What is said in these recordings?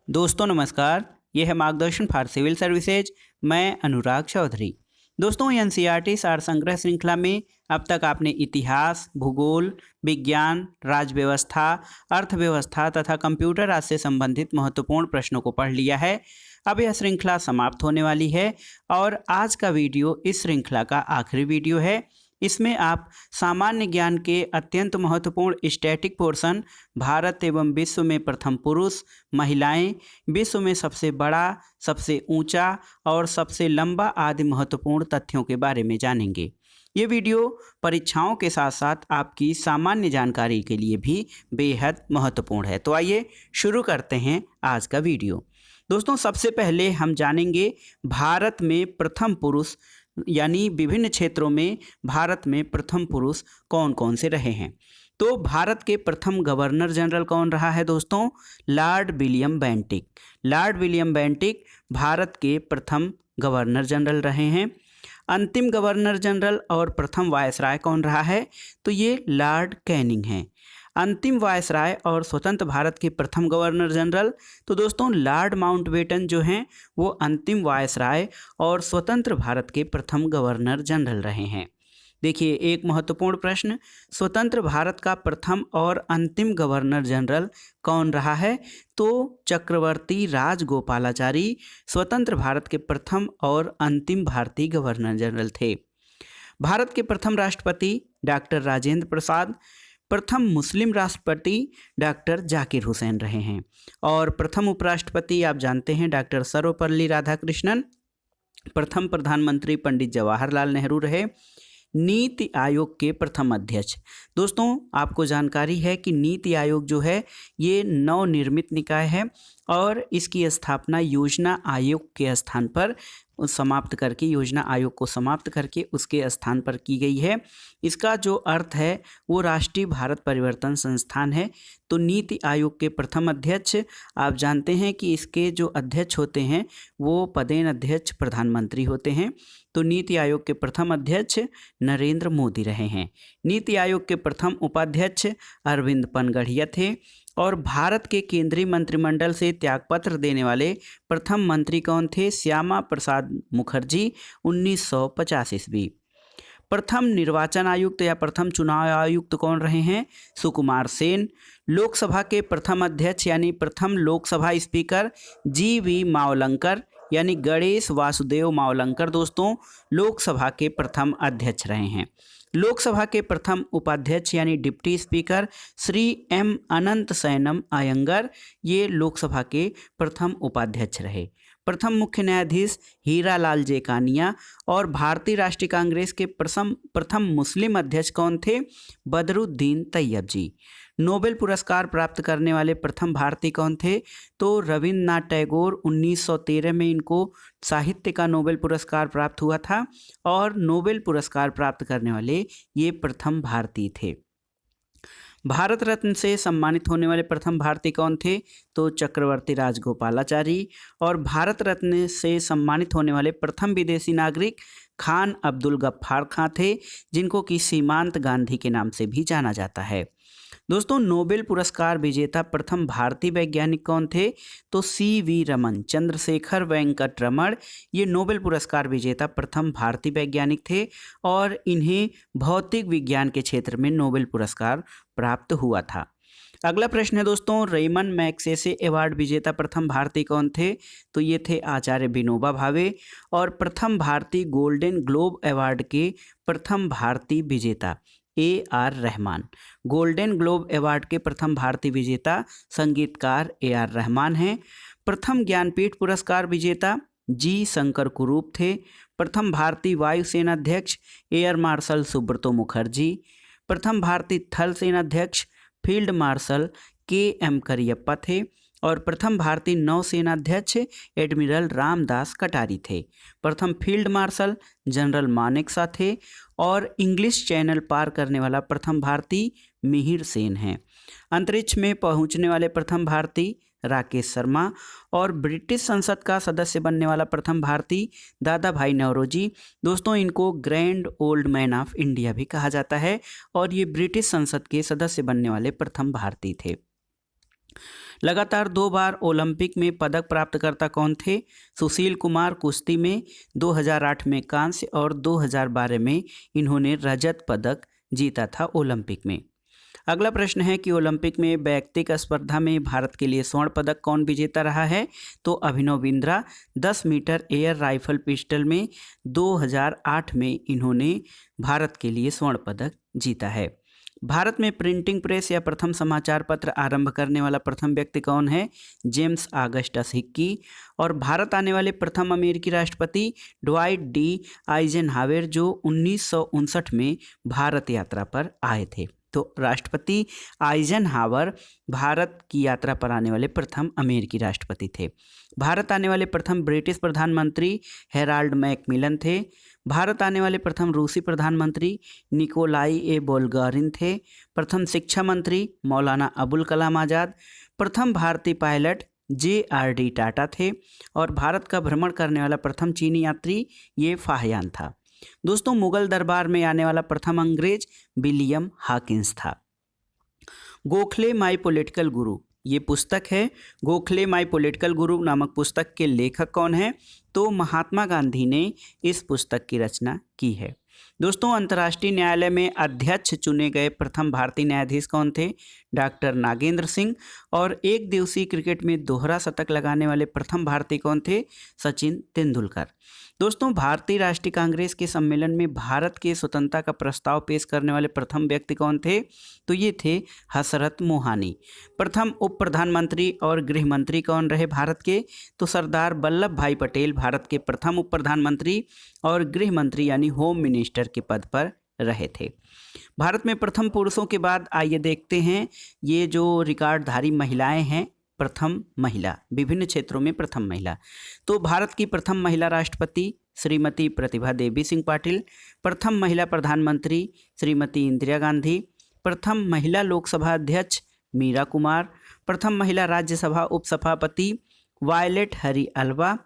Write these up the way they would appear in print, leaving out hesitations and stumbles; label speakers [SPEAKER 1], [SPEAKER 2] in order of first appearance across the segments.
[SPEAKER 1] दोस्तों नमस्कार, ये है मार्गदर्शन फॉर सिविल सर्विसेज। मैं अनुराग चौधरी। दोस्तों एनसीईआरटी सार संग्रह श्रृंखला में अब तक आपने इतिहास, भूगोल, विज्ञान, राज्य व्यवस्था, अर्थव्यवस्था तथा कंप्यूटर आज से संबंधित महत्वपूर्ण प्रश्नों को पढ़ लिया है। अब यह श्रृंखला समाप्त होने वाली है और आज का वीडियो इस श्रृंखला का आखिरी वीडियो है। इसमें आप सामान्य ज्ञान के अत्यंत महत्वपूर्ण स्टैटिक पोर्शन, भारत एवं विश्व में प्रथम पुरुष, महिलाएं, विश्व में सबसे बड़ा, सबसे ऊंचा और सबसे लंबा आदि महत्वपूर्ण तथ्यों के बारे में जानेंगे। ये वीडियो परीक्षाओं के साथ साथ आपकी सामान्य जानकारी के लिए भी बेहद महत्वपूर्ण है। तो आइए शुरू करते हैं आज का वीडियो। दोस्तों सबसे पहले हम जानेंगे भारत में प्रथम पुरुष यानी विभिन्न क्षेत्रों में भारत में प्रथम पुरुष कौन कौन से रहे हैं। तो भारत के प्रथम गवर्नर जनरल कौन रहा है दोस्तों? Lord William Bentinck. Lord William Bentinck Bharat के प्रथम गवर्नर जनरल रहे हैं। अंतिम गवर्नर जनरल और प्रथम वायसराय कौन रहा है? तो ये लॉर्ड कैनिंग हैं। अंतिम वायसराय और स्वतंत्र भारत के प्रथम गवर्नर जनरल तो दोस्तों लॉर्ड माउंटबेटन जो हैं वो अंतिम वायसराय और स्वतंत्र भारत के प्रथम गवर्नर जनरल रहे हैं। देखिए एक महत्वपूर्ण प्रश्न, स्वतंत्र भारत का प्रथम और अंतिम गवर्नर जनरल कौन रहा है? तो चक्रवर्ती राजगोपालाचारी स्वतंत्र भारत के प्रथम और अंतिम भारतीय गवर्नर जनरल थे। भारत के प्रथम राष्ट्रपति डॉक्टर राजेंद्र प्रसाद, प्रथम मुस्लिम राष्ट्रपति डॉक्टर जाकिर हुसैन रहे हैं और प्रथम उपराष्ट्रपति आप जानते हैं डॉक्टर सर्वपल्ली राधाकृष्णन। प्रथम प्रधानमंत्री पंडित जवाहरलाल नेहरू रहे। नीति आयोग के प्रथम अध्यक्ष, दोस्तों आपको जानकारी है कि नीति आयोग जो है ये नवनिर्मित निकाय है और इसकी स्थापना योजना आयोग के स्थान पर समाप्त करके, योजना आयोग को समाप्त करके उसके स्थान पर की गई है। इसका जो अर्थ है वो राष्ट्रीय भारत परिवर्तन संस्थान है। तो नीति आयोग के प्रथम अध्यक्ष आप जानते हैं कि इसके जो अध्यक्ष होते हैं वो पदेन अध्यक्ष प्रधानमंत्री होते हैं। तो नीति आयोग के प्रथम अध्यक्ष नरेंद्र मोदी रहे हैं। नीति आयोग के प्रथम उपाध्यक्ष अरविंद पनगढ़िया थे और भारत के केंद्रीय मंत्रिमंडल से त्यागपत्र देने वाले प्रथम मंत्री कौन थे? श्यामा प्रसाद मुखर्जी 1950 ईस्वी। प्रथम निर्वाचन आयुक्त या प्रथम चुनाव आयुक्त कौन रहे हैं? सुकुमार सेन। लोकसभा के प्रथम अध्यक्ष यानी प्रथम लोकसभा स्पीकर जी.वी. मावलंकर यानी गणेश वासुदेव मावलंकर दोस्तों लोकसभा के प्रथम अध्यक्ष रहे हैं। लोकसभा के प्रथम उपाध्यक्ष यानी डिप्टी स्पीकर श्री एम अनंत सैनम अयंगर, ये लोकसभा के प्रथम उपाध्यक्ष रहे। प्रथम मुख्य न्यायाधीश हीरालाल जेकानिया और भारतीय राष्ट्रीय कांग्रेस के प्रथम मुस्लिम अध्यक्ष कौन थे? बदरुद्दीन तैयब जी। नोबेल पुरस्कार प्राप्त करने वाले प्रथम भारतीय कौन थे? तो रविन्द्रनाथ टैगोर 1913 में इनको साहित्य का नोबेल पुरस्कार प्राप्त हुआ था और नोबेल पुरस्कार प्राप्त करने वाले ये प्रथम भारतीय थे। भारत रत्न से सम्मानित होने वाले प्रथम भारतीय कौन थे? तो चक्रवर्ती राजगोपालाचारी। और भारत रत्न से सम्मानित होने वाले प्रथम विदेशी नागरिक खान अब्दुल गफ्फार खां थे, जिनको कि सीमांत गांधी के नाम से भी जाना जाता है। दोस्तों नोबेल पुरस्कार विजेता प्रथम भारतीय वैज्ञानिक कौन थे? तो सी.वी. रमन, चंद्रशेखर वेंकट रमण, ये नोबेल पुरस्कार विजेता प्रथम भारतीय वैज्ञानिक थे और इन्हें भौतिक विज्ञान के क्षेत्र में नोबेल पुरस्कार प्राप्त हुआ था। अगला प्रश्न है दोस्तों, रेमन मैग्सेसे अवार्ड विजेता प्रथम भारतीय कौन थे? तो ये थे आचार्य विनोबा भावे। और प्रथम भारतीय गोल्डन ग्लोब अवार्ड के प्रथम भारतीय विजेता AR. Rahman. Golden globe award के प्रथम भारतीय विजेता संगीतकार ए.आर. रहमान हैं। प्रथम ज्ञानपीठ पुरस्कार विजेता जी. शंकर कुरूप थे। प्रथम भारतीय वायुसेना अध्यक्ष एयर मार्शल सुब्रतो मुखर्जी। प्रथम भारतीय थल सेना अध्यक्ष फील्ड मार्शल के.एम. करियप्पा थे और प्रथम भारतीय नौसेना अध्यक्ष एडमिरल रामदास कटारी थे। प्रथम फील्ड मार्शल जनरल मानेकशॉ थे और इंग्लिश चैनल पार करने वाला प्रथम भारतीय मिहिर सेन हैं। अंतरिक्ष में पहुंचने वाले प्रथम भारतीय राकेश शर्मा और ब्रिटिश संसद का सदस्य बनने वाला प्रथम भारतीय दादा भाई नौरोजी। दोस्तों इनको grand old man of India भी कहा जाता है और ये ब्रिटिश संसद के सदस्य बनने वाले प्रथम भारतीय थे। लगातार 2 बार ओलंपिक में पदक प्राप्तकर्ता कौन थे? सुशील कुमार कुश्ती में, 2008 में कांस्य और 2012 में इन्होंने रजत पदक जीता था ओलंपिक में। अगला प्रश्न है कि ओलंपिक में व्यक्तिगत स्पर्धा में भारत के लिए स्वर्ण पदक कौन विजेता रहा है? तो Abhinav Bindra 10 metre air rifle pistol में 2008 में इन्होंने भारत के लिए स्वर्ण पदक जीता है। भारत में प्रिंटिंग प्रेस या प्रथम समाचार पत्र आरंभ करने वाला प्रथम व्यक्ति कौन है? James Augustus Hickey. और भारत आने वाले प्रथम अमेरिकी राष्ट्रपति ड्वाइट डी आइजनहावर, जो 1959 में भारत यात्रा पर आए थे। तो राष्ट्रपति आइजनहावर भारत की यात्रा पर आने वाले प्रथम अमेरिकी राष्ट्रपति थे। भारत आने वाले प्रथम ब्रिटिश प्रधानमंत्री हेराल्ड मैकमिलन थे। भारत आने वाले प्रथम रूसी प्रधानमंत्री निकोलाई ए बोल्गारिन थे। प्रथम शिक्षा मंत्री मौलाना अबुल कलाम आज़ाद। प्रथम भारतीय पायलट JRD टाटा थे। और भारत का भ्रमण करने वाला प्रथम चीनी यात्री ये फाहियान था। दोस्तों, मुगल दरबार में आने वाला प्रथम अंग्रेज विलियम हॉकिंस था। गोखले माई पॉलिटिकल गुरु, ये पुस्तक है। गोखले माई पॉलिटिकल गुरु नामक पुस्तक के लेखक कौन है? तो महात्मा गांधी ने इस पुस्तक की रचना की है। दोस्तों, अंतर्राष्ट्रीय न्यायालय में अध्यक्ष चुने गए प्रथम भारतीय न्यायाधीश कौन थे? डॉक्टर नागेंद्र सिंह। और एक दिवसीय क्रिकेट में दोहरा शतक लगाने वाले प्रथम भारतीय कौन थे? सचिन तेंदुलकर। दोस्तों, भारतीय राष्ट्रीय कांग्रेस के सम्मेलन में भारत के स्वतंत्रता का प्रस्ताव पेश करने वाले प्रथम व्यक्ति कौन थे? तो ये थे हसरत मोहानी। प्रथम उप प्रधानमंत्री और गृह मंत्री कौन रहे भारत के? तो सरदार वल्लभ भाई पटेल भारत के प्रथम उप प्रधानमंत्री और गृह मंत्री यानी होम मिनिस्टर के पद पर रहे थे। भारत में प्रथम पुरुषों के बाद आइए देखते हैं ये जो रिकॉर्डधारी महिलाएं हैं। प्रथम महिला, विभिन्न क्षेत्रों में प्रथम महिला। तो भारत की प्रथम महिला राष्ट्रपति श्रीमती प्रतिभा देवी सिंह पाटिल। प्रथम महिला प्रधानमंत्री श्रीमती इंदिरा गांधी। प्रथम महिला लोकसभा अध्यक्ष मीरा कुमार। प्रथम महिला राज्यसभा उपसभापति वायलेट हरी अल्वा।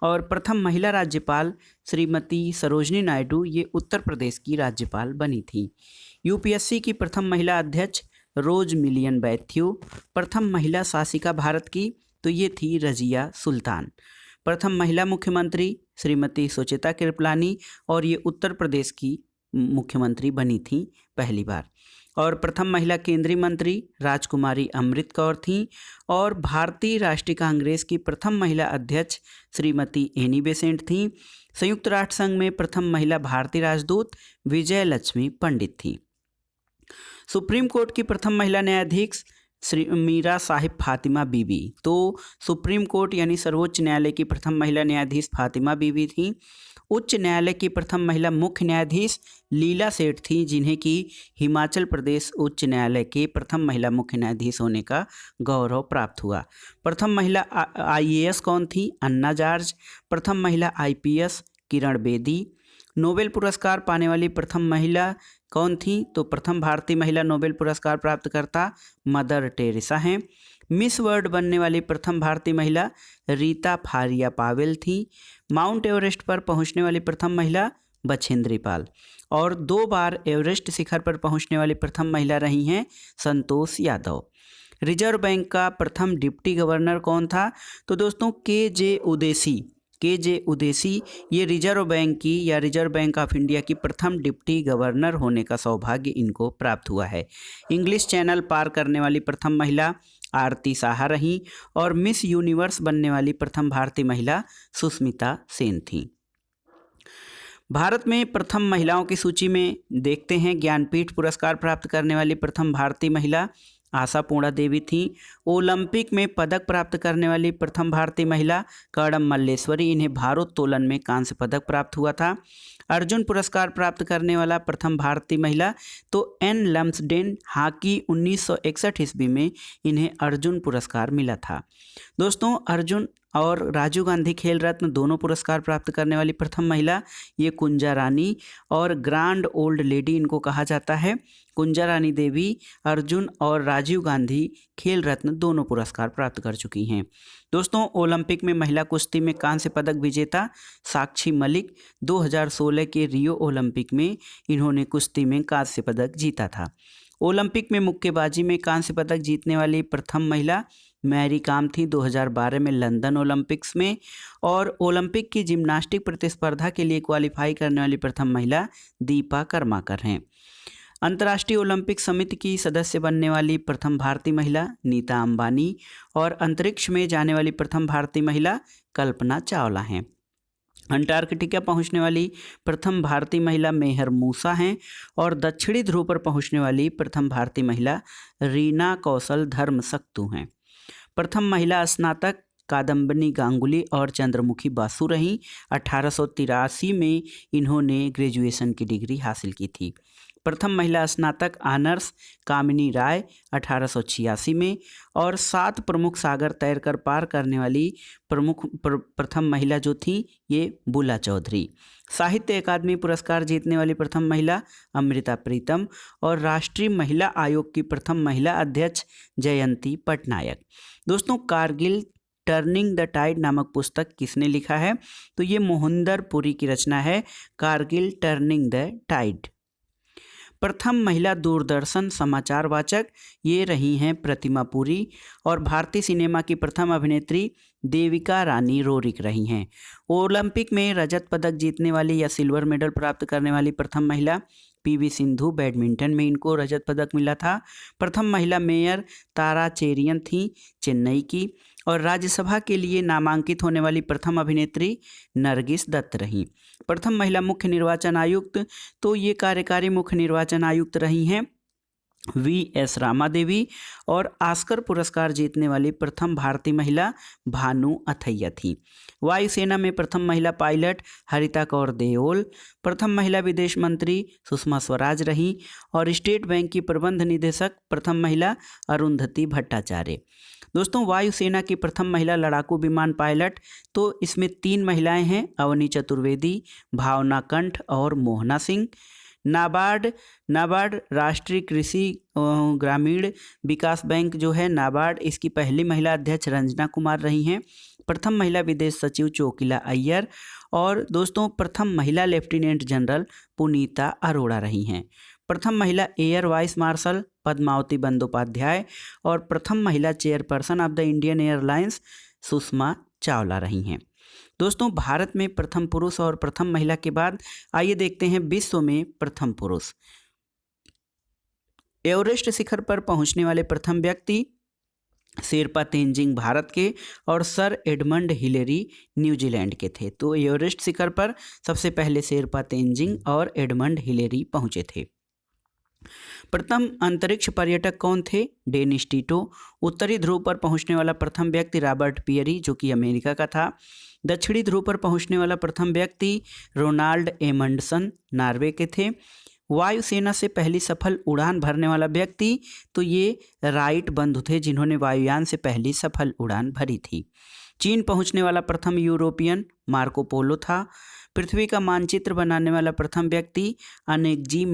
[SPEAKER 1] और प्रथम महिला राज्यपाल श्रीमती सरोजनी नायडू, ये उत्तर प्रदेश की राज्यपाल बनी थी। UPSC की प्रथम महिला अध्यक्ष रोज मिलियन बैथ्यू। प्रथम महिला शासिका भारत की, तो ये थी रजिया सुल्तान। प्रथम महिला मुख्यमंत्री श्रीमती सुचेता कृपलानी, और ये उत्तर प्रदेश की मुख्यमंत्री बनी थी पहली बार। और प्रथम महिला केंद्रीय मंत्री राजकुमारी अमृत कौर थीं। और भारतीय राष्ट्रीय कांग्रेस की प्रथम महिला अध्यक्ष श्रीमती एनी बेसेंट थीं। संयुक्त राष्ट्र संघ में प्रथम महिला भारतीय राजदूत विजय लक्ष्मी पंडित थी। सुप्रीम कोर्ट की प्रथम महिला न्यायाधीश श्री मीरा साहिब फातिमा बीबी। तो सुप्रीम कोर्ट यानी सर्वोच्च न्यायालय की प्रथम महिला न्यायाधीश फातिमा बीबी थी। उच्च न्यायालय की प्रथम महिला मुख्य न्यायाधीश लीला सेठ थी, जिन्हें कि हिमाचल प्रदेश उच्च न्यायालय के प्रथम महिला मुख्य न्यायाधीश होने का गौरव प्राप्त हुआ। प्रथम महिला IAS कौन थी? अन्ना जॉर्ज। प्रथम महिला IPS किरण बेदी। नोबेल पुरस्कार पाने वाली प्रथम महिला कौन थी? तो प्रथम भारतीय महिला नोबेल पुरस्कार प्राप्तकर्ता मदर टेरेसा हैं। मिस वर्ल्ड बनने वाली प्रथम भारतीय महिला रीता फारिया पावेल थी। माउंट एवरेस्ट पर पहुंचने वाली प्रथम महिला बछेंद्री पाल। और 2 बार एवरेस्ट शिखर पर पहुंचने वाली प्रथम महिला रही हैं संतोष यादव। रिजर्व बैंक का प्रथम डिप्टी गवर्नर कौन था? तो दोस्तों KJ उदेसी ये रिजर्व बैंक की या रिजर्व बैंक ऑफ इंडिया की प्रथम डिप्टी गवर्नर होने का सौभाग्य इनको प्राप्त हुआ है। इंग्लिश चैनल पार करने वाली प्रथम महिला आरती साहा रहीं। और मिस यूनिवर्स बनने वाली प्रथम भारतीय महिला सुष्मिता सेन थी। भारत में प्रथम महिलाओं की सूची में देखते हैं ज्ञानपीठ पुरस्कार प्राप्त करने वाली प्रथम भारतीय महिला आशापूर्णा देवी थी। ओलंपिक में पदक प्राप्त करने वाली प्रथम भारतीय महिला कर्णम मल्लेश्वरी, इन्हें भारोत्तोलन में कांस्य पदक प्राप्त हुआ था। अर्जुन पुरस्कार प्राप्त करने वाला प्रथम भारतीय महिला तो एन लम्सडेन, हॉकी 1961 ईस्वी में इन्हें अर्जुन पुरस्कार मिला था। दोस्तों, अर्जुन और राजीव गांधी खेल रत्न दोनों पुरस्कार प्राप्त करने वाली प्रथम महिला ये कुंजा रानी और ग्रांड ओल्ड लेडी इनको कहा जाता है। कुंजा रानी देवी अर्जुन और राजीव गांधी खेल रत्न दोनों पुरस्कार प्राप्त कर चुकी हैं। दोस्तों, ओलंपिक में महिला कुश्ती में कांस्य पदक विजेता साक्षी मलिक 2016 के रियो ओलंपिक में इन्होंने कुश्ती में कांस्य पदक जीता था। ओलंपिक में मुक्केबाजी में कांस्य पदक जीतने वाली प्रथम महिला मैरी कॉम थी 2012 में लंदन ओलंपिक्स में। और ओलंपिक की जिम्नास्टिक प्रतिस्पर्धा के लिए क्वालिफाई करने वाली प्रथम महिला दीपा कर्माकर हैं। अंतर्राष्ट्रीय ओलंपिक समिति की सदस्य बनने वाली प्रथम भारतीय महिला नीता अंबानी और अंतरिक्ष में जाने वाली प्रथम भारतीय महिला कल्पना चावला हैं। अंटार्कटिका पहुंचने वाली प्रथम भारतीय महिला मेहर मूसा हैं और दक्षिणी ध्रुव पर पहुंचने वाली प्रथम भारतीय महिला रीना कौशल धर्मसक्तु हैं। प्रथम महिला स्नातक कादम्बिनी गांगुली और चंद्रमुखी बासु रहीं। 1883 में इन्होंने ग्रेजुएशन की डिग्री हासिल की थी। प्रथम महिला स्नातक ऑनर्स कामिनी राय 1886 में। और 7 प्रमुख सागर तैरकर पार करने वाली प्रथम महिला जो थी ये बुला चौधरी। साहित्य अकादमी पुरस्कार जीतने वाली प्रथम महिला अमृता प्रीतम और राष्ट्रीय महिला आयोग की प्रथम महिला अध्यक्ष जयंती पटनायक। दोस्तों, कारगिल टर्निंग द टाइड नामक पुस्तक किसने लिखा है? तो ये मोहिंदर पुरी की रचना है, कारगिल टर्निंग द टाइड। प्रथम महिला दूरदर्शन समाचार वाचक ये रही हैं प्रतिमा पुरी। और भारतीय सिनेमा की प्रथम अभिनेत्री देविका रानी रोरिक रही हैं। ओलंपिक में रजत पदक जीतने वाली या सिल्वर मेडल प्राप्त करने वाली प्रथम महिला पीवी सिंधु, बैडमिंटन में इनको रजत पदक मिला था। प्रथम महिला मेयर तारा चेरियन थी, चेन्नई की। और राज्यसभा के लिए नामांकित होने वाली प्रथम अभिनेत्री नरगिस दत्त रहीं। प्रथम महिला मुख्य निर्वाचन आयुक्त तो ये कार्यकारी मुख्य निर्वाचन आयुक्त रही हैं वी.एस. रामा देवी। और ऑस्कर पुरस्कार जीतने वाली प्रथम भारतीय महिला भानु अथैया थी। वायुसेना में प्रथम महिला पायलट हरिता कौर देओल। प्रथम महिला विदेश मंत्री सुषमा स्वराज रहीं। और स्टेट बैंक की प्रबंध निदेशक प्रथम महिला अरुंधति भट्टाचार्य। दोस्तों, वायुसेना की प्रथम महिला लड़ाकू विमान पायलट तो इसमें 3 महिलाएं हैं, अवनी चतुर्वेदी, भावना कंठ और मोहना सिंह। नाबार्ड राष्ट्रीय कृषि ग्रामीण विकास बैंक जो है नाबार्ड, इसकी पहली महिला अध्यक्ष रंजना कुमार रही हैं। प्रथम महिला विदेश सचिव चोकिला अय्यर। और दोस्तों, प्रथम महिला लेफ्टिनेंट जनरल पुनीता अरोड़ा रही हैं। प्रथम महिला air vice marshal Padmavathy Bandopadhyay. और प्रथम महिला chairperson of the Indian Airlines Sushma Chawla रही हैं। दोस्तों, भारत में प्रथम पुरुष और प्रथम महिला के बाद आइए देखते हैं विश्व में प्रथम पुरुष। एवरेस्ट शिखर पर पहुंचने वाले प्रथम व्यक्ति शेरपा तेंजिंग भारत के और सर एडमंड हिलेरी न्यूजीलैंड के थे। तो एवरेस्ट शिखर पर सबसे पहले शेरपा तेंजिंग और एडमंड हिलेरी पहुंचे थे। प्रथम अंतरिक्ष पर्यटक कौन थे? Dennis Tito. उत्तरी ध्रुव पर पहुंचने वाला प्रथम व्यक्ति रॉबर्ट पियरी जो कि अमेरिका का था। दक्षिणी ध्रुव पर पहुंचने वाला प्रथम व्यक्ति रोनाल्ड एमंडसन नॉर्वे के थे। वायुसेना से पहली सफल उड़ान भरने वाला व्यक्ति तो ये राइट बंधु थे जिन्होंने वायुयान से पहली सफल उड़ान भरी थी। चीन पहुंचने वाला प्रथम यूरोपियन मार्को पोलो था। पृथ्वी का मानचित्र बनाने वाला प्रथम व्यक्ति अनेकजी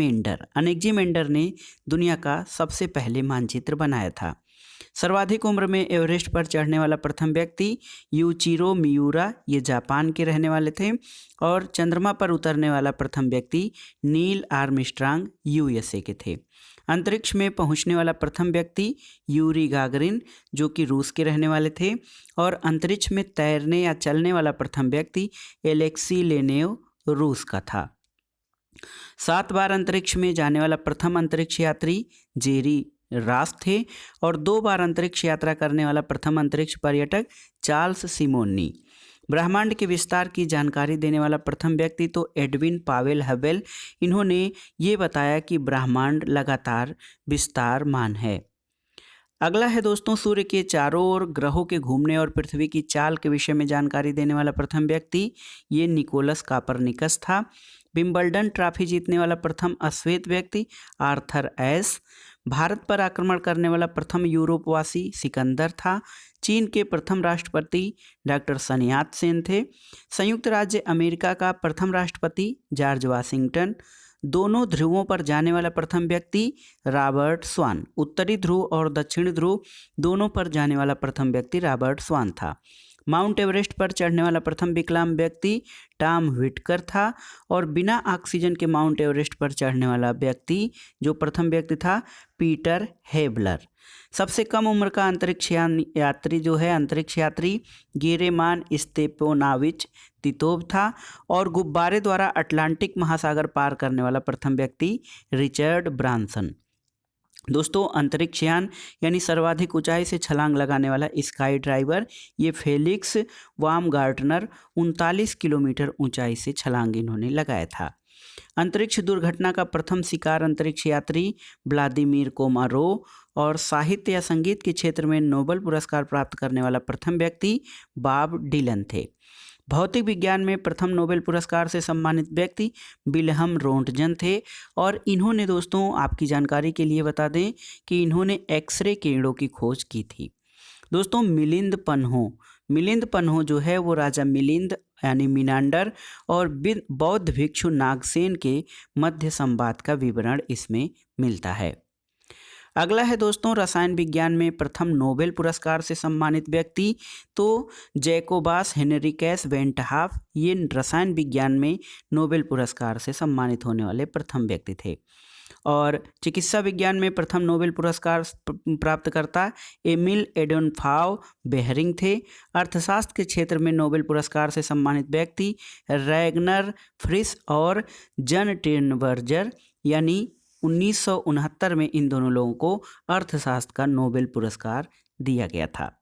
[SPEAKER 1] मेंडर ने दुनिया का सबसे पहले मानचित्र बनाया था। सर्वाधिक उम्र में एवरेस्ट पर चढ़ने वाला प्रथम व्यक्ति यूचिरो मियूरा, ये जापान के रहने वाले थे। और चंद्रमा पर उतरने वाला प्रथम व्यक्ति नील आर्मस्ट्रांग यूएसए के थे। अंतरिक्ष में पहुंचने वाला प्रथम व्यक्ति यूरी गागरिन जो कि रूस के रहने वाले थे। और अंतरिक्ष में तैरने या चलने वाला प्रथम व्यक्ति एलेक्सी लेनेव रूस का था। 7 बार अंतरिक्ष में जाने वाला प्रथम अंतरिक्ष यात्री जेरी रास थे। और 2 बार अंतरिक्ष यात्रा करने वाला प्रथम अंतरिक्ष पर्यटक चार्ल्स सिमोनी। ब्रह्मांड के विस्तार की जानकारी देने वाला प्रथम व्यक्ति तो एडविन पावेल हबेल। इन्होंने ये बताया कि ब्रह्मांड लगातार विस्तारमान है। अगला है दोस्तों, सूर्य के चारों ओर ग्रहों के घूमने और पृथ्वी की चाल के विषय में जानकारी देने वाला प्रथम व्यक्ति ये निकोलस कापरनिकस था। विंबलडन ट्रॉफी जीतने वाला प्रथम अश्वेत व्यक्ति आर्थर एस। भारत पर आक्रमण करने वाला प्रथम यूरोपवासी सिकंदर था। चीन के प्रथम राष्ट्रपति डॉक्टर सन यात सेन थे। संयुक्त राज्य अमेरिका का प्रथम राष्ट्रपति जॉर्ज वाशिंगटन। दोनों ध्रुवों पर जाने वाला प्रथम व्यक्ति रॉबर्ट स्वान। उत्तरी ध्रुव और दक्षिणी ध्रुव दोनों पर जाने वाला प्रथम व्यक्ति रॉबर्ट स्वान था। माउंट एवरेस्ट पर चढ़ने वाला प्रथम विकलांग व्यक्ति टॉम व्हिटकर था और बिना ऑक्सीजन के माउंट एवरेस्ट पर चढ़ने वाला व्यक्ति जो प्रथम व्यक्ति था पीटर हेबलर। सबसे कम उम्र का अंतरिक्ष यात्री जो है अंतरिक्ष यात्री गेरेमान स्तेपोनाविच तितोव था और गुब्बारे द्वारा अटलांटिक महासागर पार करने वाला प्रथम व्यक्ति रिचर्ड ब्रांसन। दोस्तों अंतरिक्ष यान यानी सर्वाधिक ऊंचाई से छलांग लगाने वाला स्काई ड्राइवर ये फेलिक्स बामगार्टनर 39 किलोमीटर ऊंचाई से छलांग इन्होंने लगाया था। अंतरिक्ष दुर्घटना का प्रथम शिकार अंतरिक्ष यात्री व्लादिमीर कोमारोव और साहित्य या संगीत के क्षेत्र में नोबेल पुरस्कार प्राप्त करने वाला प्रथम व्यक्ति बॉब डिलन थे। भौतिक विज्ञान में प्रथम नोबेल पुरस्कार से सम्मानित व्यक्ति विल्हम रोंटगन थे और इन्होंने दोस्तों आपकी जानकारी के लिए बता दें कि इन्होंने एक्सरे किरणों की खोज की थी। दोस्तों मिलिंद पन्हो जो है वो राजा मिलिंद यानी मिनांडर और बौद्ध भिक्षु नागसेन के मध्य संवाद का विवरण इसमें मिलता है। अगला है दोस्तों रसायन विज्ञान में प्रथम नोबेल पुरस्कार से सम्मानित व्यक्ति तो जैकोबास हेनरिकस वेंटहाफ ये रसायन विज्ञान में नोबेल पुरस्कार से सम्मानित होने वाले प्रथम व्यक्ति थे। और चिकित्सा विज्ञान में प्रथम नोबेल पुरस्कार प्राप्तकर्ता एमिल एडोनफाव बेहरिंग थे। अर्थशास्त्र के क्षेत्र में नोबेल पुरस्कार से सम्मानित व्यक्ति रैगनर फ्रिस और जन टेनबर्जर यानी 1969 में इन दोनों लोगों को अर्थशास्त्र का नोबेल पुरस्कार दिया गया था।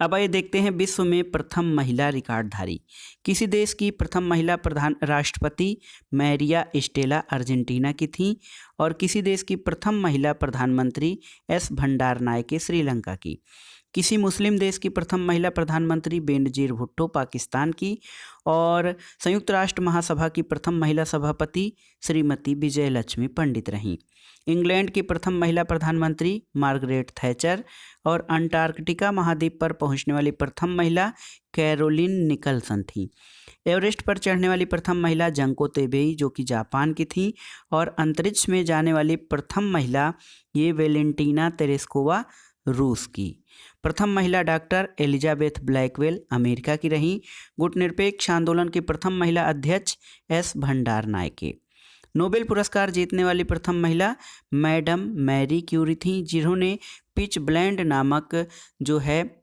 [SPEAKER 1] अब आइए देखते हैं विश्व में प्रथम महिला रिकॉर्डधारी। किसी देश की प्रथम महिला प्रधान राष्ट्रपति मैरिया स्टेला अर्जेंटीना की थी और किसी देश की प्रथम महिला प्रधानमंत्री एस भंडारनायके श्रीलंका की। किसी मुस्लिम देश की प्रथम महिला प्रधानमंत्री बेनजीर भुट्टो पाकिस्तान की और संयुक्त राष्ट्र महासभा की प्रथम महिला सभापति श्रीमती विजयलक्ष्मी पंडित रहीं। इंग्लैंड की प्रथम महिला प्रधानमंत्री मार्गरेट थैचर और अंटार्कटिका महाद्वीप पर पहुंचने वाली प्रथम महिला कैरोलिन निकलसन थी। एवरेस्ट पर चढ़ने वाली प्रथम महिला जंको तेबेई जो कि जापान की थी और अंतरिक्ष में जाने वाली प्रथम महिला ये वेलेंटीना तेरेस्कोवा रूस की। प्रथम महिला डॉक्टर एलिजाबेथ ब्लैकवेल अमेरिका की रहीं। गुटनिरपेक्ष आंदोलन की प्रथम महिला अध्यक्ष एस भंडारनायके। नोबेल पुरस्कार जीतने वाली प्रथम महिला मैडम मैरी क्यूरी थी जिन्होंने पिच ब्लेंड नामक जो है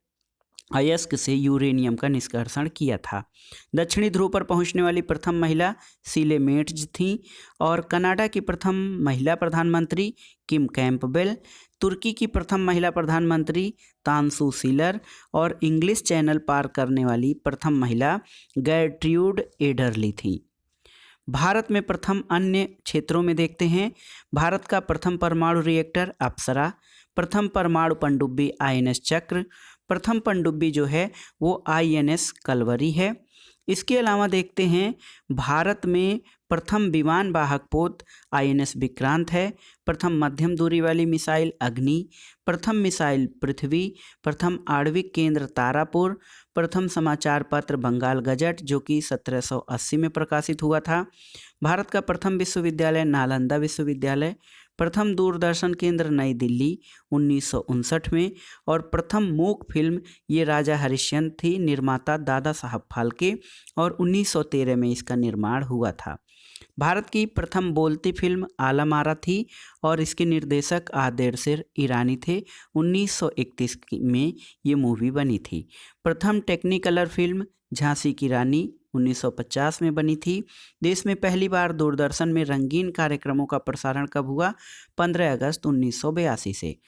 [SPEAKER 1] अयस्क से यूरेनियम का निष्कर्षण किया था। दक्षिणी ध्रुव पर पहुंचने वाली प्रथम महिला सीले मेट्ज थीं और कनाडा की प्रथम महिला प्रधानमंत्री किम कैंपबेल, तुर्की की प्रथम महिला प्रधानमंत्री तानसू सीलर और इंग्लिश चैनल पार करने वाली प्रथम महिला गर्ट्रूड एडरली थी। भारत में प्रथम अन्य क्षेत्रों में देखते हैं। भारत का प्रथम परमाणु रिएक्टर अप्सरा, प्रथम परमाणु पनडुब्बी INS चक्र, प्रथम पनडुब्बी जो है वो INS कलवरी है। इसके अलावा देखते हैं भारत में प्रथम विमान वाहक पोत INS विक्रांत है। प्रथम मध्यम दूरी वाली मिसाइल अग्नि, प्रथम मिसाइल पृथ्वी, प्रथम आणविक केंद्र तारापुर, प्रथम समाचार पत्र बंगाल गजट जो कि 1780 में प्रकाशित हुआ था। भारत का प्रथम विश्वविद्यालय नालंदा विश्वविद्यालय, प्रथम दूरदर्शन केंद्र नई दिल्ली 1959 में और प्रथम मूक फिल्म ये राजा हरिश्चंद्र थी, निर्माता दादा साहब फाल्के और 1913 में इसका निर्माण हुआ था। भारत की प्रथम बोलती फिल्म आलम-आरा थी और इसके निर्देशक आदेरसिर ईरानी थे। 1931 में ये मूवी बनी थी। प्रथम टेक्निकलर फिल्म झांसी की रानी 1950 में बनी थी। देश में पहली बार दूरदर्शन में रंगीन कार्यक्रमों का प्रसारण कब हुआ? 15 अगस्त 1982 से।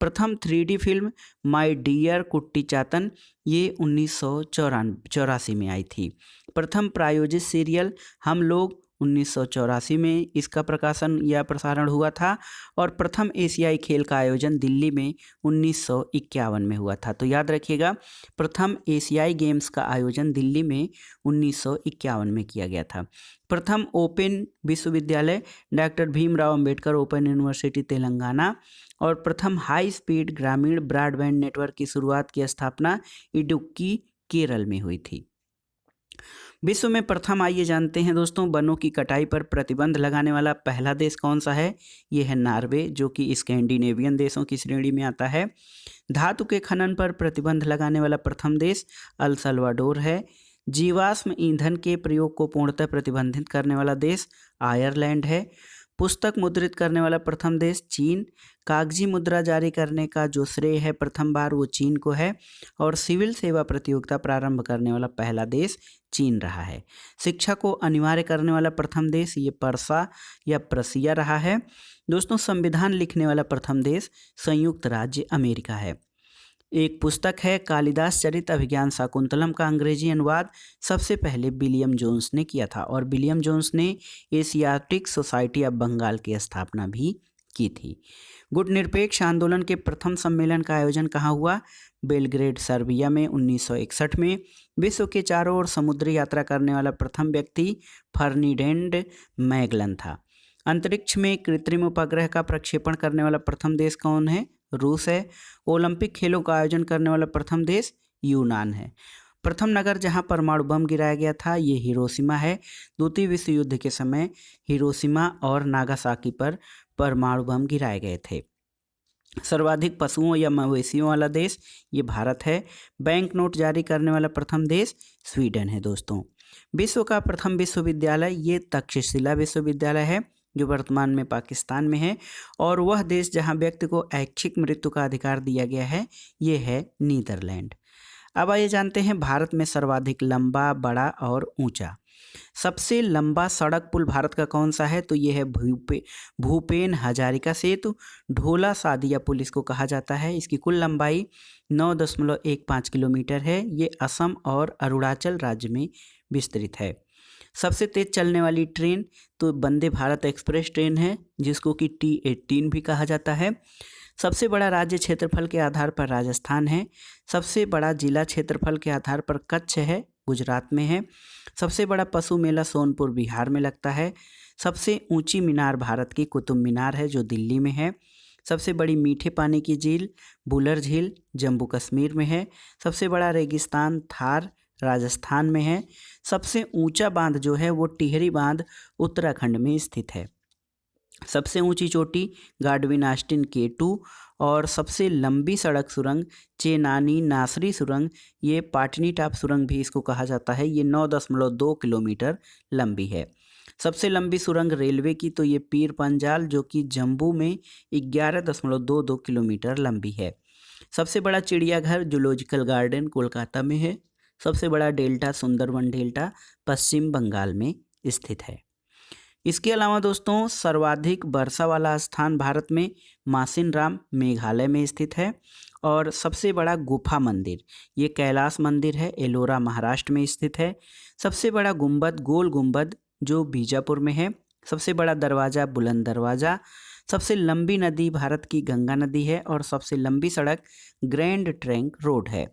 [SPEAKER 1] प्रथम 3D फिल्म माय डियर कुट्टी चातन ये 1984 में आई थी। प्रथम प्रायोजित सीरियल हम लोग 1984 में इसका प्रकाशन या प्रसारण हुआ था और प्रथम एशियाई खेल का आयोजन दिल्ली में 1951 में हुआ था। तो याद रखिएगा प्रथम एशियाई गेम्स का आयोजन दिल्ली में 1951 में किया गया था। प्रथम ओपन विश्वविद्यालय doctor Bhimrao Ambedkar open university Telangana और प्रथम हाई स्पीड ग्रामीण ब्रॉडबैंड नेटवर्क की शुरुआत की स्थापना इडुक्की केरल में हुई थी। विश्व में प्रथम आइए जानते हैं दोस्तों, वनों की कटाई पर प्रतिबंध लगाने वाला पहला देश कौन सा है? ये है नॉर्वे, जो कि स्कैंडिनेवियन देशों की श्रेणी में आता है। धातु के खनन पर प्रतिबंध लगाने वाला प्रथम देश अल सल्वाडोर है। जीवाश्म ईंधन के प्रयोग को पूर्णतः प्रतिबंधित करने वाला देश आयरलैंड है। पुस्तक मुद्रित करने वाला प्रथम देश चीन। कागजी मुद्रा जारी करने का जो श्रेय है प्रथम बार वो चीन को है। और सिविल सेवा प्रतियोगिता प्रारंभ करने वाला पहला देश चीन रहा है। शिक्षा को अनिवार्य करने वाला प्रथम देश ये परसा या प्रसिया रहा है। दोस्तों, संविधान लिखने वाला प्रथम देश संयुक्त राज्य अमेरिका है। एक पुस्तक है कालिदास चरित अभिज्ञान शाकुंतलम का अंग्रेजी अनुवाद सबसे पहले विलियम जोन्स ने किया था, और विलियम जोन्स ने एशियाटिक सोसाइटी ऑफ बंगाल की स्थापना भी की थी। गुट निरपेक्ष आंदोलन के प्रथम सम्मेलन का आयोजन कहाँ हुआ? बेलग्रेड, सर्बिया में 1961 में। विश्व के चारों ओर समुद्री यात्रा करने वाला प्रथम व्यक्ति फर्डिनेंड मैगलन था। अंतरिक्ष में कृत्रिम उपग्रह का प्रक्षेपण करने वाला प्रथम देश कौन है? रूस है। ओलंपिक खेलों का आयोजन करने वाला प्रथम देश यूनान है। प्रथम नगर जहां परमाणु बम गिराया गया था ये हिरोशिमा है। द्वितीय विश्व युद्ध के समय हिरोशिमा और नागासाकी पर परमाणु बम गिराए गए थे। सर्वाधिक पशुओं या मवेशियों वाला देश ये भारत है। बैंक नोट जारी करने वाला प्रथम देश स्वीडन है। दोस्तों, विश्व का प्रथम विश्वविद्यालय ये तक्षशिला विश्वविद्यालय है, जो वर्तमान में पाकिस्तान में है। और वह देश जहां व्यक्ति को ऐच्छिक मृत्यु का अधिकार दिया गया है ये है नीदरलैंड। अब आइए जानते हैं भारत में सर्वाधिक लंबा, बड़ा और ऊंचा। सबसे लंबा सड़क पुल भारत का कौन सा है? तो ये है भूपेन हजारिका सेतु। ढोला सादिया पुल इसको कहा जाता है। इसकी कुल लंबाई 9.15 किलोमीटर है। ये असम और अरुणाचल राज्य में विस्तृत है। सबसे तेज चलने वाली ट्रेन तो वंदे भारत एक्सप्रेस ट्रेन है, जिसको कि T18 भी कहा जाता है। सबसे बड़ा राज्य क्षेत्रफल के आधार पर राजस्थान है। सबसे बड़ा जिला क्षेत्रफल के आधार पर कच्छ है, गुजरात में है। सबसे बड़ा पशु मेला सोनपुर, बिहार में लगता है। सबसे ऊंची मीनार भारत की कुतुब मीनार है, जो दिल्ली में है। सबसे बड़ी मीठे पानी की झील बुलर झील, जम्मू कश्मीर में है। सबसे बड़ा रेगिस्तान थार, राजस्थान में है। सबसे ऊंचा बांध जो है वो टिहरी बांध, उत्तराखंड में स्थित है। सबसे ऊंची चोटी गाडविन ऑस्टिन K2। और सबसे लंबी सड़क सुरंग चेनानी नासरी सुरंग, ये पाटनी टाप सुरंग भी इसको कहा जाता है। ये 9.2 किलोमीटर लंबी है। सबसे लंबी सुरंग रेलवे की तो ये पीर पंजाल, जो कि जम्मू में 11.22 किलोमीटर लंबी है। सबसे बड़ा चिड़ियाघर जूलॉजिकल गार्डन कोलकाता में है। सबसे बड़ा डेल्टा सुंदरवन डेल्टा पश्चिम बंगाल में स्थित है। इसके अलावा दोस्तों, सर्वाधिक वर्षा वाला स्थान भारत में मासिनराम मेघालय में स्थित है। और सबसे बड़ा गुफा मंदिर ये कैलाश मंदिर है, एलोरा महाराष्ट्र में स्थित है। सबसे बड़ा गुंबद गोल गुंबद, जो बीजापुर में है। सबसे बड़ा दरवाज़ा बुलंद दरवाज़ा। सबसे लंबी नदी भारत की गंगा नदी है। और सबसे लंबी सड़क ग्रैंड ट्रंक रोड है।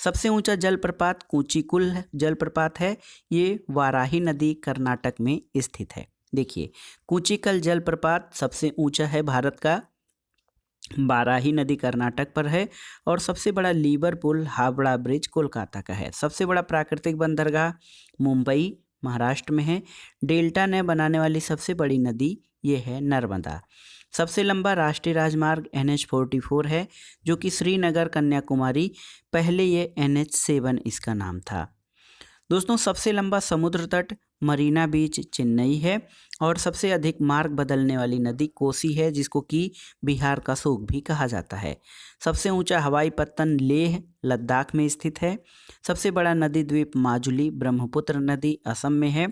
[SPEAKER 1] सबसे ऊंचा जलप्रपात कूचिकुल जलप्रपात है। ये वाराही नदी कर्नाटक में स्थित है। देखिए, कूचिकल जलप्रपात सबसे ऊंचा है भारत का, वाराही नदी कर्नाटक पर है। और सबसे बड़ा lever pull Howrah bridge Kolkata का है। सबसे बड़ा प्राकृतिक बंदरगाह मुंबई महाराष्ट्र में है। डेल्टा ने बनाने वाली सबसे बड़ी नदी ये है नर्मदा। सबसे लंबा राष्ट्रीय राजमार्ग NH44 है, जो कि श्रीनगर कन्याकुमारी, पहले ये NH7 इसका नाम था। दोस्तों, सबसे लंबा समुद्र तट मरीना बीच चेन्नई है। और सबसे अधिक मार्ग बदलने वाली नदी कोसी है, जिसको कि बिहार का शोक भी कहा जाता है। सबसे ऊंचा हवाई पत्तन लेह लद्दाख में स्थित है। सबसे बड़ा नदी द्वीप माजुली ब्रह्मपुत्र नदी असम में है।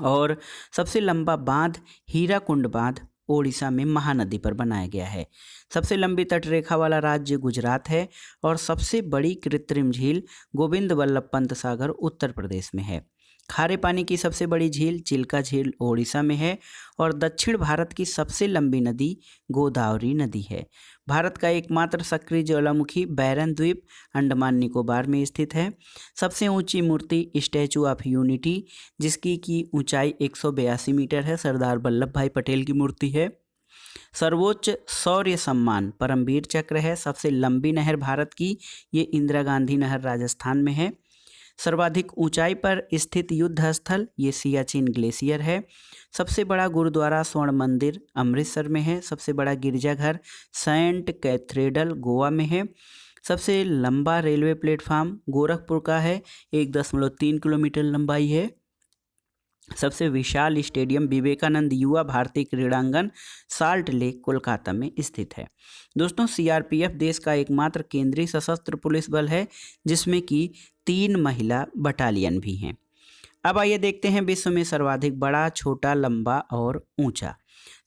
[SPEAKER 1] और सबसे लंबा बांध हीराकुंड बांध ओडिशा में महानदी पर बनाया गया है। सबसे लंबी तटरेखा वाला राज्य गुजरात है। और सबसे बड़ी कृत्रिम झील गोविंद वल्लभ पंत सागर उत्तर प्रदेश में है। खारे पानी की सबसे बड़ी झील चिल्का झील ओडिशा में है। और दक्षिण भारत की सबसे लंबी नदी गोदावरी नदी है। भारत का एकमात्र सक्रिय ज्वालामुखी बैरन द्वीप अंडमान निकोबार में स्थित है। सबसे ऊंची मूर्ति स्टैचू ऑफ यूनिटी, जिसकी की ऊंचाई 182 मीटर है, सरदार वल्लभ भाई पटेल की मूर्ति है। सर्वोच्च शौर्य सम्मान परमवीर चक्र है। सबसे लंबी नहर भारत की ये इंदिरा गांधी नहर राजस्थान में है। सर्वाधिक ऊंचाई पर स्थित युद्ध स्थल ये सियाचिन ग्लेशियर है। सबसे बड़ा गुरुद्वारा स्वर्ण मंदिर अमृतसर में है। सबसे बड़ा गिरजाघर सेंट कैथेड्रल गोवा में है। सबसे लंबा रेलवे प्लेटफार्म गोरखपुर का है, 1.3 किलोमीटर लंबाई है। सबसे विशाल स्टेडियम विवेकानंद युवा भारतीय क्रीड़ांगन साल्ट लेक कोलकाता में स्थित है। दोस्तों, सीआरपीएफ देश का एकमात्र केंद्रीय सशस्त्र पुलिस बल है जिसमें कि 3 महिला बटालियन भी हैं। अब आइए देखते हैं विश्व में सर्वाधिक बड़ा, छोटा, लंबा और ऊंचा।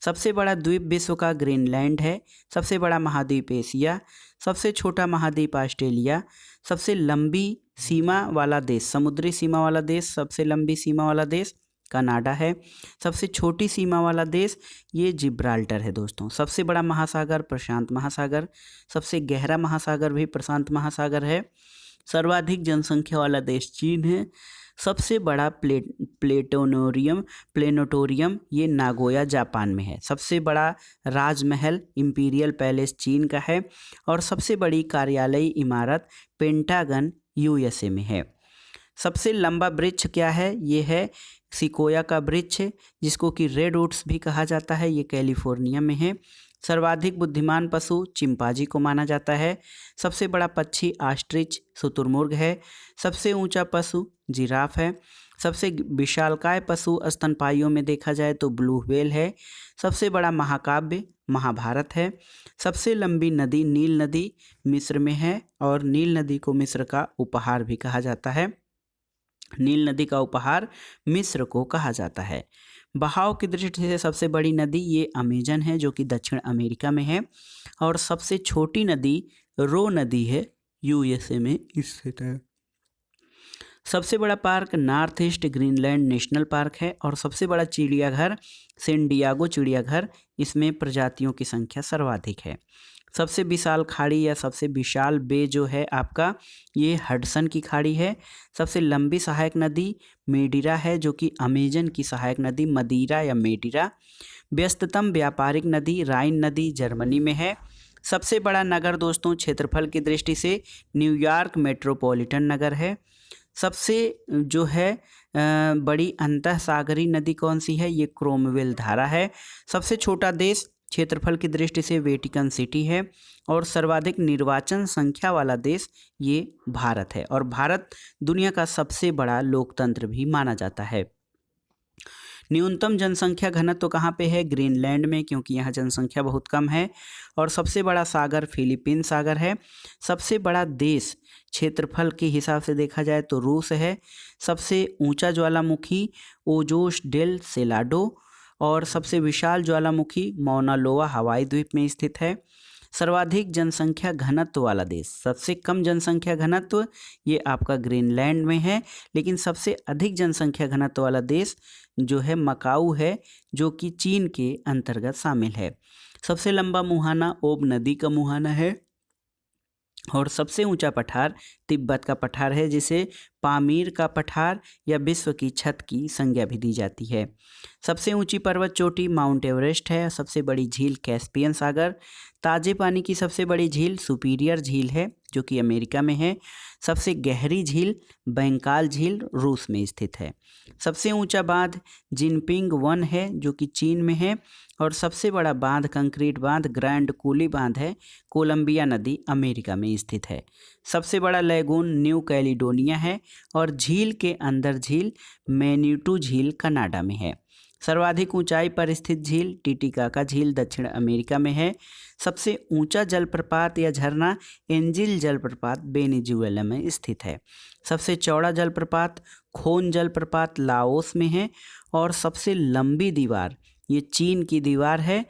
[SPEAKER 1] सबसे बड़ा द्वीप विश्व का ग्रीनलैंड है। सबसे बड़ा महाद्वीप एशिया। सबसे छोटा महाद्वीप ऑस्ट्रेलिया। सबसे लंबी सीमा वाला देश, समुद्री सीमा वाला देश, सबसे लंबी सीमा वाला देश कनाडा है। सबसे छोटी सीमा वाला देश ये जिब्राल्टर है। दोस्तों, सबसे बड़ा महासागर प्रशांत महासागर। सबसे गहरा महासागर भी प्रशांत महासागर है। सर्वाधिक जनसंख्या वाला देश चीन है। सबसे बड़ा प्लेनेटोरियम ये नागोया जापान में है। सबसे बड़ा राजमहल इंपीरियल पैलेस चीन का है। और सबसे बड़ी कार्यालयी इमारत पेंटागन यूएसए में है। सबसे लंबा वृक्ष क्या है? ये है सिकोया का वृक्ष, जिसको कि रेडवुड्स भी कहा जाता है। ये कैलिफोर्निया में है। सर्वाधिक बुद्धिमान पशु चिंपांजी को माना जाता है। सबसे बड़ा पक्षी ऑस्ट्रिच शुतुरमुर्ग है। सबसे ऊंचा पशु जिराफ है। सबसे विशालकाय पशु स्तनपायियों में देखा जाए तो ब्लू व्हेल है। सबसे बड़ा महाकाव्य महाभारत है। सबसे लंबी नदी नील नदी मिस्र में है और नील नदी को मिस्र का उपहार भी कहा जाता है। नील नदी का उपहार मिस्र को कहा जाता है। बहाव की दृष्टि से सबसे बड़ी नदी ये अमेजन है जो कि दक्षिण अमेरिका में है। और सबसे छोटी नदी रो नदी है, यूएसए में स्थित है। सबसे बड़ा park north east Greenland national park है। और सबसे बड़ा चिड़ियाघर सैन डिएगो चिड़ियाघर, इसमें प्रजातियों की संख्या सर्वाधिक है। सबसे विशाल खाड़ी या सबसे विशाल बे जो है आपका, ये हडसन की खाड़ी है। सबसे लंबी सहायक नदी मेडिरा है जो कि अमेजन की सहायक नदी मदीरा या मेडिरा। व्यस्ततम व्यापारिक नदी राइन नदी जर्मनी में है। सबसे बड़ा नगर दोस्तों क्षेत्रफल की दृष्टि से न्यूयॉर्क मेट्रोपॉलिटन नगर है। सबसे जो है बड़ी अंतः सागरीय नदी कौन सी है? ये क्रोमवेल धारा है। सबसे छोटा देश क्षेत्रफल की दृष्टि से वेटिकन सिटी है। और सर्वाधिक निर्वाचन संख्या वाला देश ये भारत है। और भारत दुनिया का सबसे बड़ा लोकतंत्र भी माना जाता है। न्यूनतम जनसंख्या घनत्व कहाँ पे है? ग्रीनलैंड में, क्योंकि यहाँ जनसंख्या बहुत कम है। और सबसे बड़ा सागर फिलीपीन सागर है। सबसे बड़ा देश क्षेत्रफल के हिसाब से देखा जाए तो रूस है। सबसे ऊंचा ज्वालामुखी ओजोस डेल सेलाडो। और सबसे विशाल ज्वालामुखी मौना लोआ हवाई द्वीप में स्थित है। सर्वाधिक जनसंख्या घनत्व वाला देश, सबसे कम जनसंख्या घनत्व ये आपका ग्रीनलैंड में है। लेकिन सबसे अधिक जनसंख्या घनत्व वाला देश जो है मकाऊ है, जो कि चीन के अंतर्गत शामिल है। सबसे लंबा मुहाना ओब नदी का मुहाना है। और सबसे ऊंचा पठार तिब्बत का पठार है, जिसे पामीर का पठार या विश्व की छत की संज्ञा भी दी जाती है। सबसे ऊंची पर्वत चोटी माउंट एवरेस्ट है। सबसे बड़ी झील कैस्पियन सागर। ताजे पानी की सबसे बड़ी झील सुपीरियर झील है जो कि अमेरिका में है। सबसे गहरी झील बैंकाल झील रूस में स्थित है। सबसे ऊंचा बांध जिनपिंग 1 है जो कि चीन में है। और सबसे बड़ा बांध कंक्रीट बांध ग्रैंड कूली बांध है, कोलंबिया नदी अमेरिका में स्थित है। सबसे बड़ा लेगून न्यू कैलिडोनिया है। और झील के अंदर झील मैन्यूटू झील कनाडा में है। सर्वाधिक ऊंचाई पर स्थित झील टिटिकाका झील दक्षिण अमेरिका में है। सबसे ऊंचा जलप्रपात या झरना एंजिल जलप्रपात वेनेजुएला में स्थित है। सबसे चौड़ा जलप्रपात खोन जलप्रपात लाओस में है। और सबसे लंबी दीवार ये चीन की दीवार है।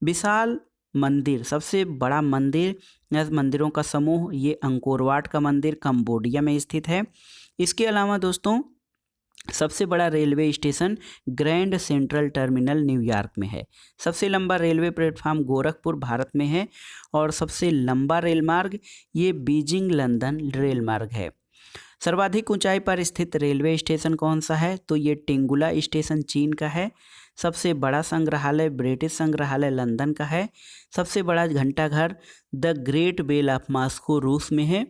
[SPEAKER 1] विशाल मंदिर, सबसे बड़ा मंदिर या मंदिरों का समूह ये अंकोरवाट का मंदिर कंबोडिया में स्थित है। इसके अलावा दोस्तों सबसे बड़ा railway station grand central terminal New York में है। सबसे लंबा रेलवे प्लेटफार्म गोरखपुर भारत में है। और सबसे लंबा रेल मार्ग ये बीजिंग लंदन रेल मार्ग है। सर्वाधिक ऊंचाई पर स्थित रेलवे स्टेशन कौन सा है? तो ये टेंगुला स्टेशन चीन का है। सबसे बड़ा संग्रहालय ब्रिटिश संग्रहालय लंदन का है। सबसे बड़ा घंटाघर the great bell of Moscow रूस में है।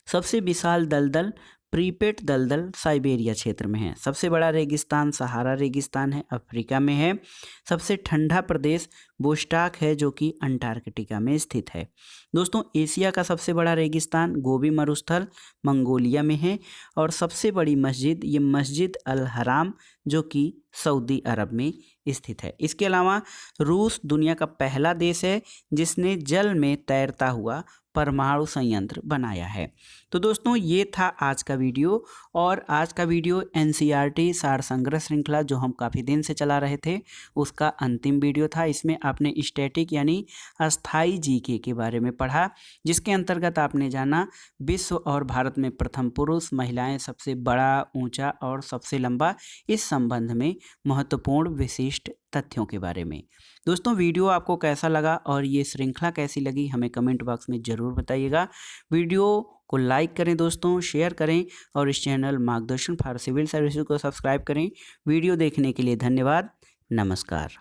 [SPEAKER 1] सबसे विशाल दलदल प्रीपेट दलदल साइबेरिया क्षेत्र में है। सबसे बड़ा रेगिस्तान सहारा रेगिस्तान है, अफ्रीका में है। सबसे ठंडा प्रदेश वोस्टाक है जो कि अंटार्कटिका में स्थित है। दोस्तों एशिया का सबसे बड़ा रेगिस्तान गोबी मरुस्थल मंगोलिया में है। और सबसे बड़ी मस्जिद ये मस्जिद अल हराम जो कि सऊदी अरब में स्थित है। इसके अलावा रूस दुनिया का पहला देश है जिसने जल में तैरता हुआ परमाणु संयंत्र बनाया है। तो दोस्तों ये था आज का वीडियो, और आज का वीडियो एनसीईआरटी सार संग्रह श्रृंखला जो हम काफ़ी दिन से चला रहे थे उसका अंतिम वीडियो था। इसमें आपने स्टैटिक यानी अस्थाई जीके के बारे में पढ़ा, जिसके अंतर्गत आपने जाना विश्व और भारत में प्रथम पुरुष, महिलाएं सबसे बड़ा, ऊंचा और सबसे लंबा, इस संबंध में महत्वपूर्ण विशिष्ट तथ्यों के बारे में। दोस्तों वीडियो आपको कैसा लगा और ये श्रृंखला कैसी लगी हमें कमेंट बॉक्स में ज़रूर बताइएगा। वीडियो को लाइक करें दोस्तों, शेयर करें और इस चैनल मार्गदर्शन फॉर सिविल सर्विसेज को सब्सक्राइब करें। वीडियो देखने के लिए धन्यवाद। नमस्कार।